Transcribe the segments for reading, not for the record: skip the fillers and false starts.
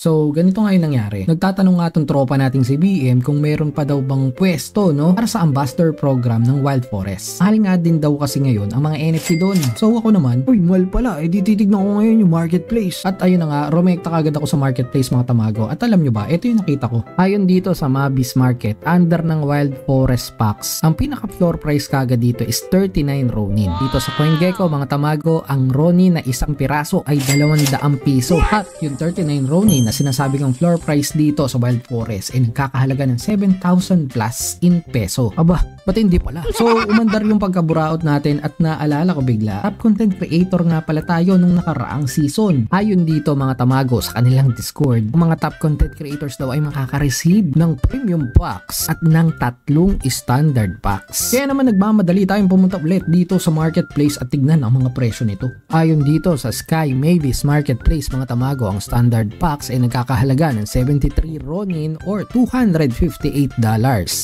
So, ganito nga yung nangyari. Nagtatanong nga tong tropa nating si BM kung meron pa daw bang pwesto, no, para sa ambassador program ng Wild Forest. Mahal nga din daw kasi ngayon ang mga NFT doon. So, ako naman, uy, mahal pala. Di titignan ko ngayon yung marketplace. At ayun na nga, rumekta kagad ako sa marketplace mga tamago. At alam nyo ba, ito yung nakita ko. Ayon dito sa Mabis Market, under ng Wild Forest Packs, ang pinaka floor price kagad dito is 39 Ronin. Dito sa CoinGecko mga tamago, ang Ronin na isang piraso ay 200 piso. At yung 39 Ronin na sinasabi kong floor price dito sa Wild Forest ay nagkakahalaga ng 7,000 plus in peso. Aba, ba't hindi pala? So, umandar yung pagkaburaot natin at naalala ko bigla, top content creator nga pala tayo nung nakaraang season. Ayon dito mga tamago sa kanilang Discord, ang mga top content creators daw ay makaka-receive ng premium packs at ng 3 standard packs. Kaya naman nagmamadali tayong pumunta ulit dito sa marketplace at tignan ang mga presyo nito. Ayon dito sa Sky Mavis Marketplace mga tamago, ang standard packs ay nagkakahalaga ng 73 Ronin or $258.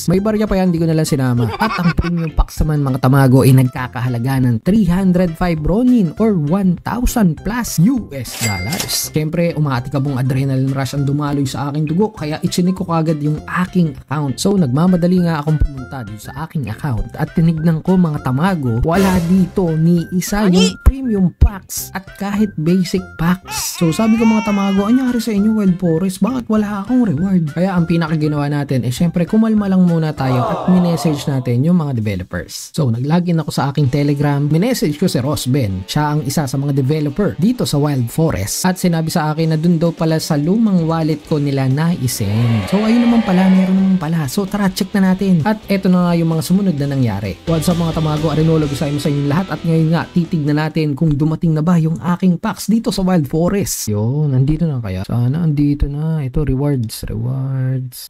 May barya pa yan, di ko nalang sinama. At ang premium packs naman mga tamago ay nagkakahalaga ng 305 Ronin or 1,000 plus US dollars. Siyempre, umatikabong adrenaline rush ang dumaloy sa aking dugo kaya ichinik ko kagad yung aking account. So, nagmamadali nga akong pumunta dito sa aking account at tinignan ko mga tamago, wala dito ni isa yung premium packs at kahit basic packs. So, sabi ko mga tamago, anyari sa inyo Wild Forest, bakit wala akong reward? Kaya ang pinakaginawa natin eh syempre kumalma lang muna tayo at minessage natin yung mga developers. So naglogin ako sa aking Telegram, minessage ko si Rosben, siya ang isa sa mga developer dito sa Wild Forest at sinabi sa akin na dun daw pala sa lumang wallet ko nila na-isend. So ayun naman pala, meron naman pala. So tara, check na natin. At eto na nga yung mga sumunod na nangyari. What's up mga tamago, Arinolo sa inyong lahat at ngayon nga titignan natin kung dumating na ba yung aking packs dito sa Wild Forest. Yo, nandito na kaya? Sana andito na. Ito, rewards.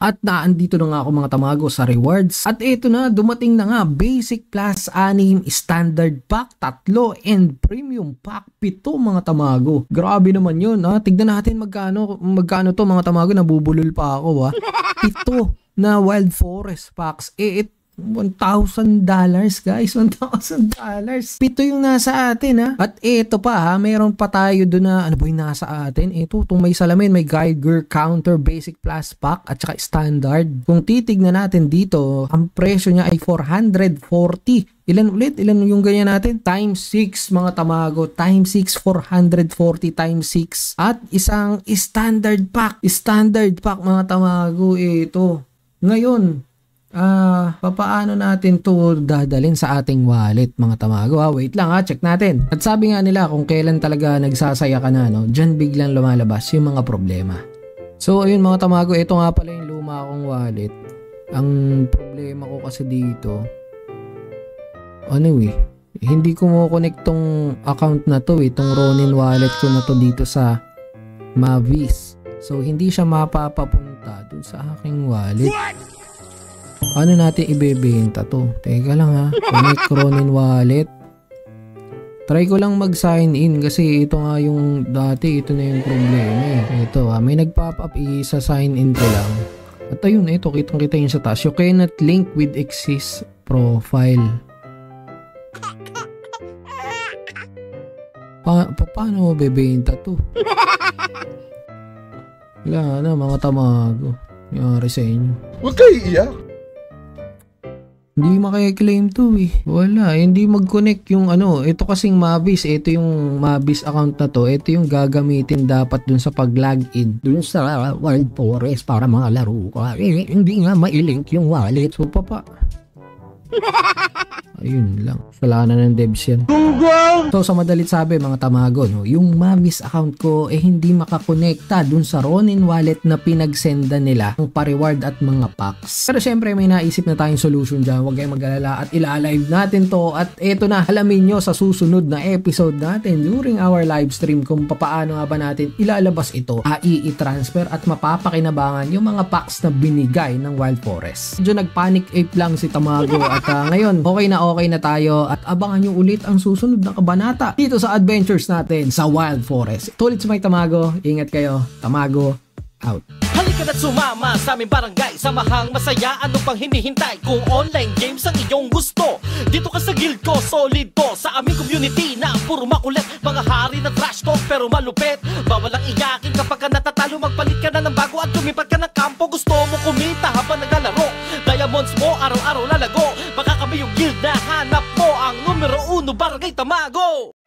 At naandito na nga ako mga tamago sa rewards. At ito na, dumating na nga. Basic plus 6, standard pack 3, and premium pack 7 mga tamago. Grabe naman yun ha. Tignan natin magkano to mga tamago. Nabubulol pa ako ha. 7 na Wild Forest packs. $1,000 guys, $1,000. 7 yung nasa atin ha. At ito pa ha, mayroon pa tayo doon na ano ba yung nasa atin? Ito, itong may salamin, may Geiger counter, basic plus pack at saka standard. Kung titignan natin dito, ang presyo niya ay 440. Ilan ulit? Ilan yung ganyan natin? Times 6 mga tamago. Times 6, 440 times 6. At isang standard pack. Standard pack mga tamago. Ito. Ngayon, papaano natin to dadalhin sa ating wallet mga tamago ha? Wait lang ha, check natin. At sabi nga nila kung kailan talaga nagsasaya ka na, no, dyan biglang lumalabas yung mga problema. So ayun mga tamago, ito nga pala yung luma akong wallet. Ang problema ko kasi dito, anyway, hindi ko mo-connect tong account na to itong Ronin wallet ko na to dito sa Mavis. So hindi siya mapapapunta dun sa aking wallet. Ano natin ibebenta to? Teka lang ha. Connect Ronin wallet. Try ko lang mag-sign in kasi ito nga yung dati, ito na yung problema eh. Ito ha, may nag-pop up, isa-sign in ko lang. At ayun, ito, kitang-kita yun sa taas. You cannot link with exist profile. Paano bebenta to? Wala na mga tamago. Yari sa inyo. Huwag kayo iiyak. Hindi maki-claim to eh. Wala, hindi mag-connect yung ano. Ito kasing Mavis, ito yung Mavis account na to. Ito yung gagamitin dapat dun sa pag-login dun sa Wild Forest para mga laro ka. Hindi nga mailink yung wallet. So papa, ayun lang. Kasalanan ng devs yan. So sa madalit sabi mga tamago, no, yung Mavis account ko hindi makakonekta dun sa Ronin wallet na pinagsenda nila ng pa-reward at mga packs. Pero syempre may naisip na tayong solution dyan. Huwag kayong mag-alala at ila-live natin to. At eto na, alamin nyo sa susunod na episode natin during our live stream kung paano nga ba natin ilalabas ito, i-transfer at mapapakinabangan yung mga packs na binigay ng Wild Forest. Medyo nag-panic ape lang si Tamago at ngayon okay na tayo at abangan nyo ulit ang susunod na kabanata dito sa adventures natin sa Wild Forest. Tulit sa may Tamago, ingat kayo. Tamago out. Halika na't sumama sa aming barangay, samahang masaya, ano pang hinihintay? Kung online games ang iyong gusto, dito ka sa guild ko, solid to. Sa aming community na puro makulit, mga hari na trash talk pero malupit. Bawal ang iyakin kapag ka natatalo, magpalit ka na ng bago at lumipat ka ng kampo. Gusto mo kumita habang naglalaro, diamonds mo araw-araw lalago. Baka kami yung guild na hanap mo, ang numero 1 Barangay Tamago.